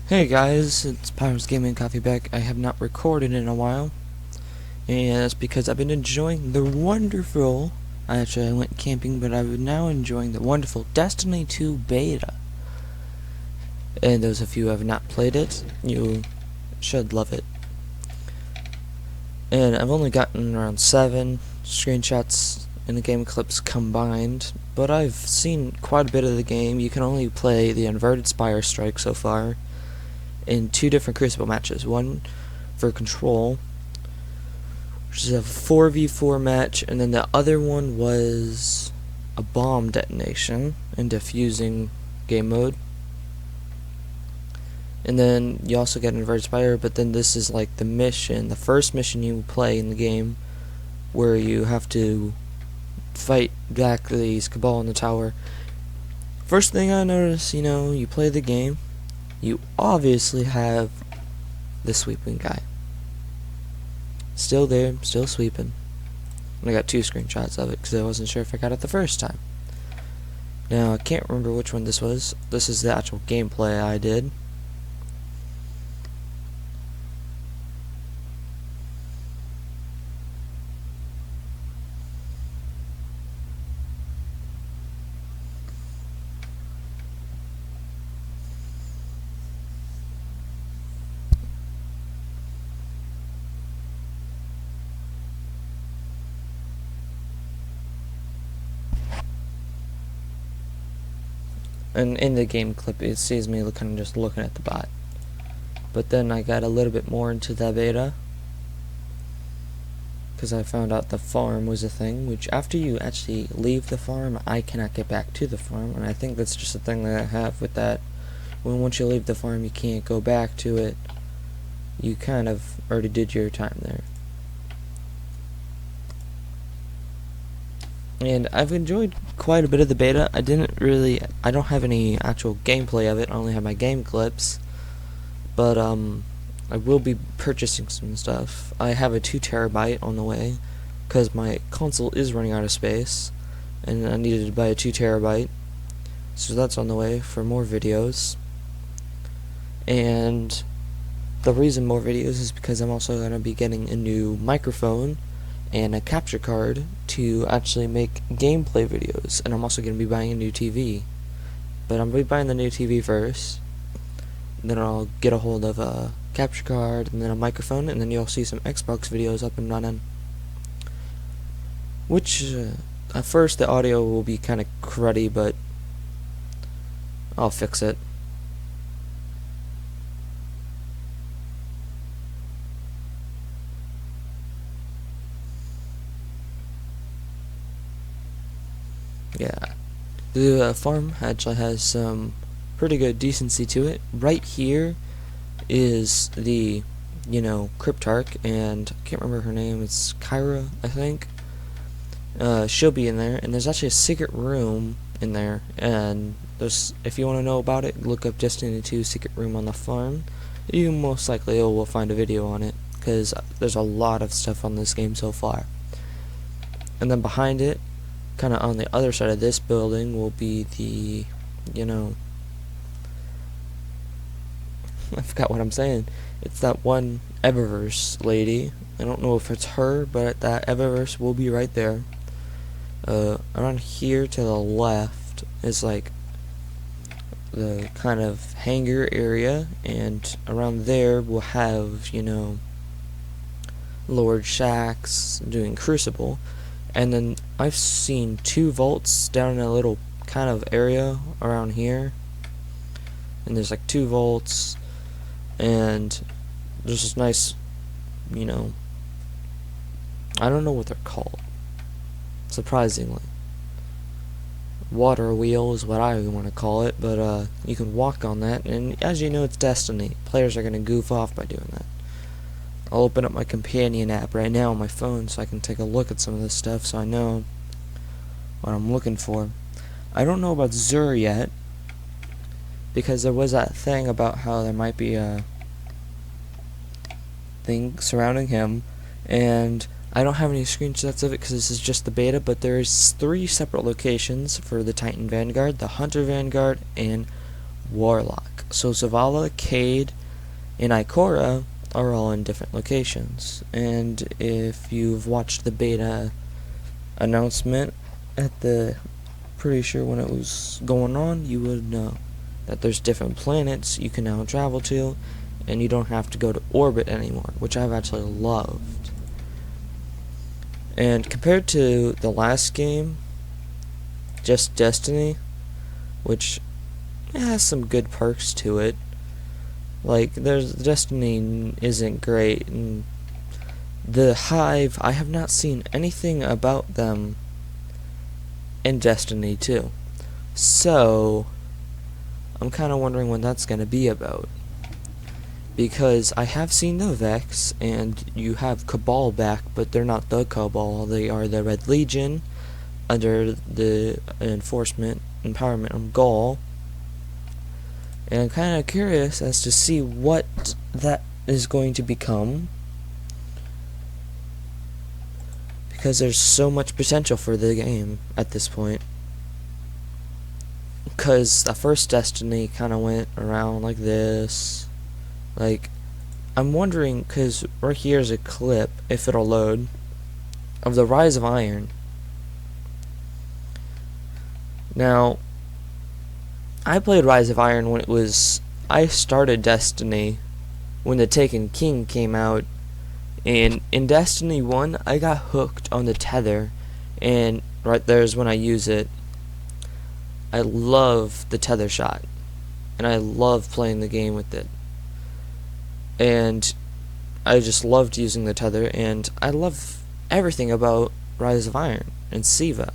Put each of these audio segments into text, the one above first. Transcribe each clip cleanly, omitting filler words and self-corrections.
Hey guys, it's Powers Gaming Coffee Back. I have not recorded in a while, and that's because I've been enjoying the wonderful. I went camping, but I'm now enjoying the wonderful Destiny 2 beta. And those of you who have not played it, you should love it. And I've only gotten around 7 screenshots and the game clips combined, but I've seen quite a bit of the game. You can only play the Inverted Spire Strike so far in 2 different Crucible matches. One for Control, which is a 4v4 match, and then the other one was a bomb detonation and defusing game mode. And then you also get Inverted Spire, but then this is like the first mission you play in the game, where you have to fight back these Cabal in the tower. First thing I noticed, you play the game, you obviously have the sweeping guy. Still there, still sweeping. And I got 2 screenshots of it because I wasn't sure if I got it the first time. Now, I can't remember which one this was. This is the actual gameplay I did. And in the game clip, it sees me kind of just looking at the bot. But then I got a little bit more into the beta, because I found out the farm was a thing, which after you actually leave the farm, I cannot get back to the farm, and I think that's just a thing that I have with that. Once you leave the farm, you can't go back to it. You kind of already did your time there. And I've enjoyed quite a bit of the beta. I don't have any actual gameplay of it, I only have my game clips. But I will be purchasing some stuff. I have a 2 terabyte on the way, because my console is running out of space, and I needed to buy a 2 terabyte. So that's on the way for more videos. And the reason more videos is because I'm also going to be getting a new microphone and a capture card to actually make gameplay videos, and I'm also going to be buying a new TV. But I'm going to be buying the new TV first, then I'll get a hold of a capture card and then a microphone, and then you'll see some Xbox videos up and running. Which, at first the audio will be kind of cruddy, but I'll fix it. Yeah, the farm actually has some pretty good decency to it. Right here is the, Cryptarch, and I can't remember her name, it's Kyra, I think. She'll be in there, and there's actually a secret room in there, and if you want to know about it, look up Destiny 2 secret room on the farm. You most likely will find a video on it, because there's a lot of stuff on this game so far. And then behind it, kind of on the other side of this building, will be the, I forgot what I'm saying. It's that one Eververse lady. I don't know if it's her, but that Eververse will be right there. Around here to the left is like the kind of hangar area, and around there we'll have, Lord Shaxx doing Crucible. And then I've seen 2 vaults down in a little kind of area around here, and there's like 2 vaults, and there's this nice, I don't know what they're called, surprisingly. Water wheel is what I want to call it, but you can walk on that, and as you know, it's Destiny. Players are going to goof off by doing that. I'll open up my companion app right now on my phone so I can take a look at some of this stuff so I know what I'm looking for. I don't know about Xur yet, because there was that thing about how there might be a thing surrounding him, and I don't have any screenshots of it because this is just the beta, but there's 3 separate locations for the Titan Vanguard, the Hunter Vanguard, and Warlock. So Zavala, Cade, and Ikora are all in different locations. And if you've watched the beta announcement at the, pretty sure when it was going on, you would know that there's different planets you can now travel to, and you don't have to go to orbit anymore, which I've actually loved. And compared to the last game, just Destiny, which has some good perks to it, like there's Destiny isn't great, and the Hive, I have not seen anything about them in Destiny 2. So I'm kind of wondering what that's going to be about. Because I have seen the Vex, and you have Cabal back, but they're not the Cabal, they are the Red Legion, under the enforcement, empowerment of Gaul. And I'm kind of curious as to see what that is going to become, because there's so much potential for the game at this point. Because the first Destiny kind of went around like this. Like, I'm wondering, because right here's a clip, if it'll load, of the Rise of Iron. Now, I played Rise of Iron when it was, I started Destiny when the Taken King came out, and in Destiny 1, I got hooked on the tether, and right there's when I use it. I love the tether shot, and I love playing the game with it. And I just loved using the tether, and I love everything about Rise of Iron and Siva,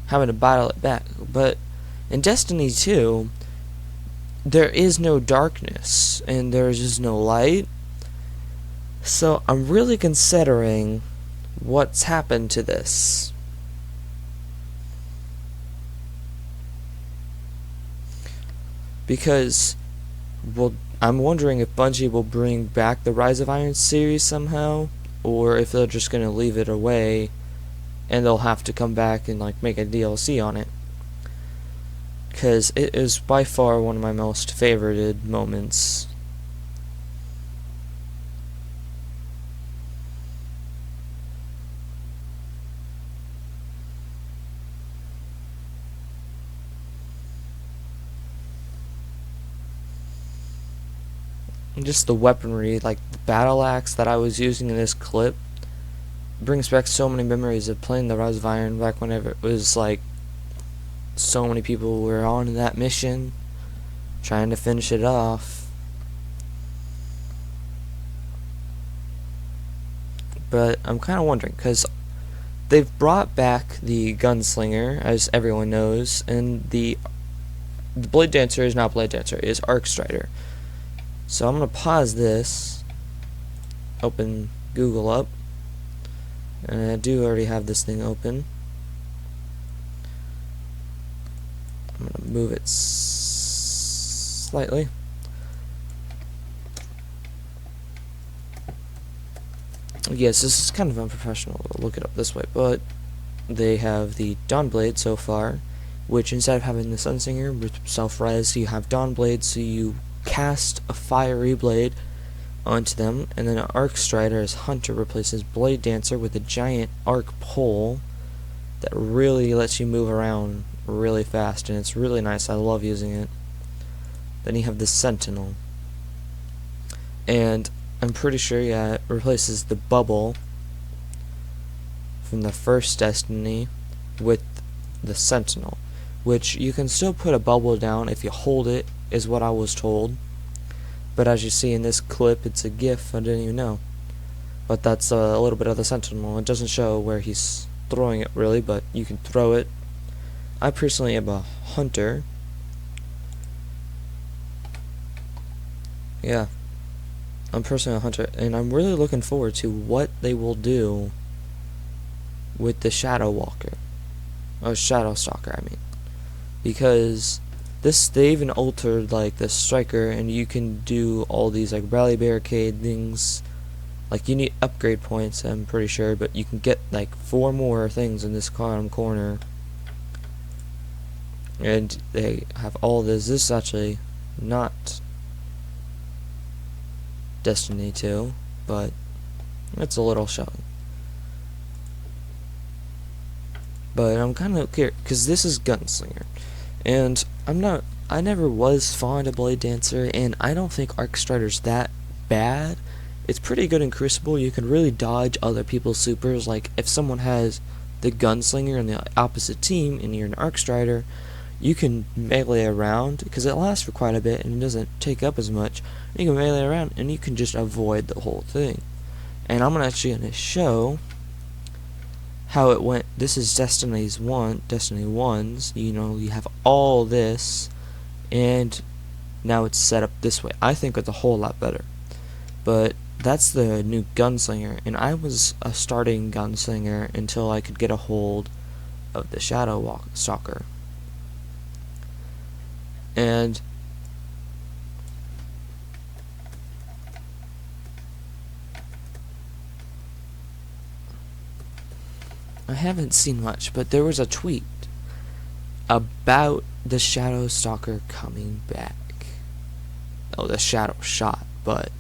having to battle it back. But in Destiny 2, there is no darkness, and there is just no light. So I'm really considering what's happened to this. Because, well, I'm wondering if Bungie will bring back the Rise of Iron series somehow, or if they're just going to leave it away and they'll have to come back and like make a DLC on it. Because it is by far one of my most favorited moments. And just the weaponry, like the battle axe that I was using in this clip, brings back so many memories of playing the Rise of Iron back whenever it was like so many people were on that mission trying to finish it off. But I'm kind of wondering, because they've brought back the Gunslinger, as everyone knows, and the Blade Dancer is not Blade Dancer, it is Arc Strider. So I'm going to pause this, open Google up, and I do already have this thing open. I'm going to move it slightly. Yes, this is kind of unprofessional to look it up this way, but they have the Dawnblade so far, which instead of having the Sunsinger with self-res, you have Dawnblade, so you cast a fiery blade onto them, and then an Arc Strider as Hunter replaces Blade Dancer with a giant arc pole that really lets you move around really fast, and it's really nice. I love using it. Then you have the Sentinel, and I'm pretty sure, yeah, it replaces the bubble from the first Destiny with the Sentinel, which you can still put a bubble down if you hold it, is what I was told. But as you see in this clip, it's a GIF, I didn't even know. But that's a little bit of the Sentinel. It doesn't show where he's throwing it really, but you can throw it. I personally am a Hunter. Yeah, I'm personally a Hunter, and I'm really looking forward to what they will do with the Shadow Walker. Oh, Shadow Stalker, I mean. Because they even altered like the Striker, and you can do all these like rally barricade things. Like you need upgrade points, I'm pretty sure, but you can get like 4 more things in this bottom corner. And they have all this. This is actually not Destiny 2, but it's a little showing. But I'm kind of curious, because this is Gunslinger, and I never was fond of Blade Dancer, and I don't think Arc Strider's that bad. It's pretty good in Crucible. You can really dodge other people's supers. Like, if someone has the Gunslinger in the opposite team, and you're an Arc Strider, you can melee around, because it lasts for quite a bit, and it doesn't take up as much. You can melee around, and you can just avoid the whole thing. And I'm actually going to show how it went. This is Destiny 1's, you know, you have all this, and now it's set up this way. I think it's a whole lot better. But that's the new Gunslinger, and I was a starting Gunslinger until I could get a hold of the Shadow Stalker. And I haven't seen much, but there was a tweet about the Shadow Stalker coming back. Oh, the Shadow Shot, but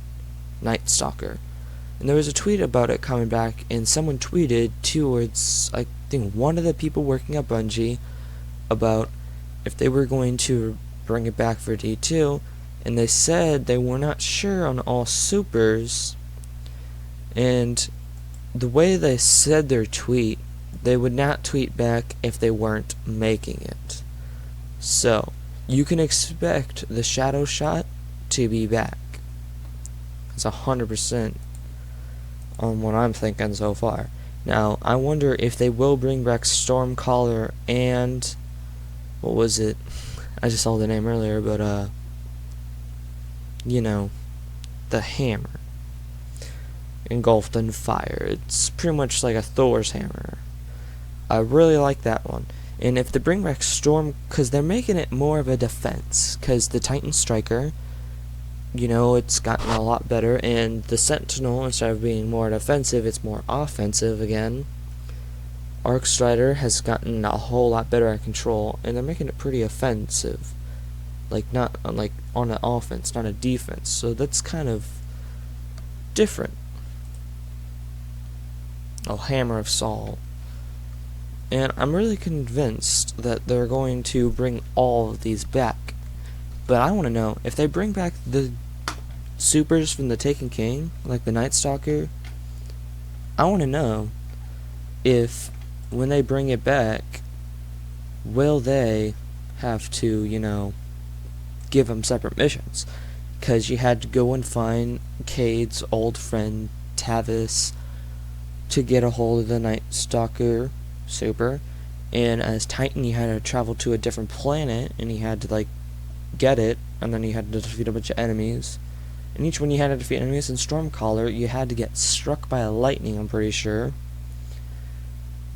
Night Stalker. And there was a tweet about it coming back, and someone tweeted towards, I think, one of the people working at Bungie about if they were going to bring it back for D2, and they said they were not sure on all supers, and the way they said their tweet, they would not tweet back if they weren't making it. So, you can expect the Shadow Shot to be back. It's 100% on what I'm thinking so far. Now, I wonder if they will bring back Stormcaller and what was it? I just saw the name earlier, but you know, the hammer engulfed in fire. It's pretty much like a Thor's hammer. I really like that one. And if they bring back Storm, because they're making it more of a defense, because the Titan Striker, you know, it's gotten a lot better, and the Sentinel, instead of being more defensive, it's more offensive again. Arc Strider has gotten a whole lot better at control, and they're making it pretty offensive. Like, not like on an offense, not a defense. So that's kind of different. Oh, Hammer of Saul. And I'm really convinced that they're going to bring all of these back. But I want to know, if they bring back the supers from the Taken King, like the Night Stalker, I want to know if, when they bring it back, will they have to, you know, give them separate missions? Because you had to go and find Cade's old friend, Tavis, to get a hold of the Night Stalker super, and as Titan you had to travel to a different planet, and you had to, like, get it, and then you had to defeat a bunch of enemies, and each one you had to defeat enemies. In Stormcaller you had to get struck by a lightning, I'm pretty sure,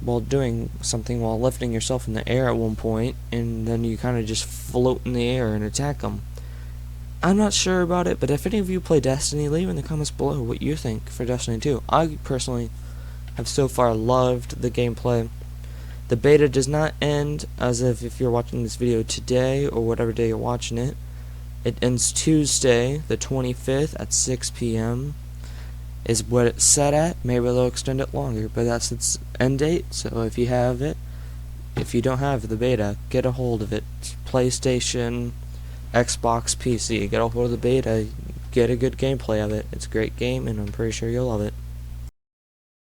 while doing something, while lifting yourself in the air at one point, and then you kind of just float in the air and attack them. I'm not sure about it, but if any of you play Destiny, leave in the comments below what you think for Destiny 2. I personally have so far loved the gameplay. The beta does not end as of if you're watching this video today or whatever day you're watching it. It ends Tuesday, the 25th at 6 p.m. is what it's set at. Maybe they'll extend it longer, but that's its end date. So if you have it, if you don't have the beta, get a hold of it. PlayStation, Xbox, PC, get a hold of the beta, get a good gameplay of it. It's a great game, and I'm pretty sure you'll love it.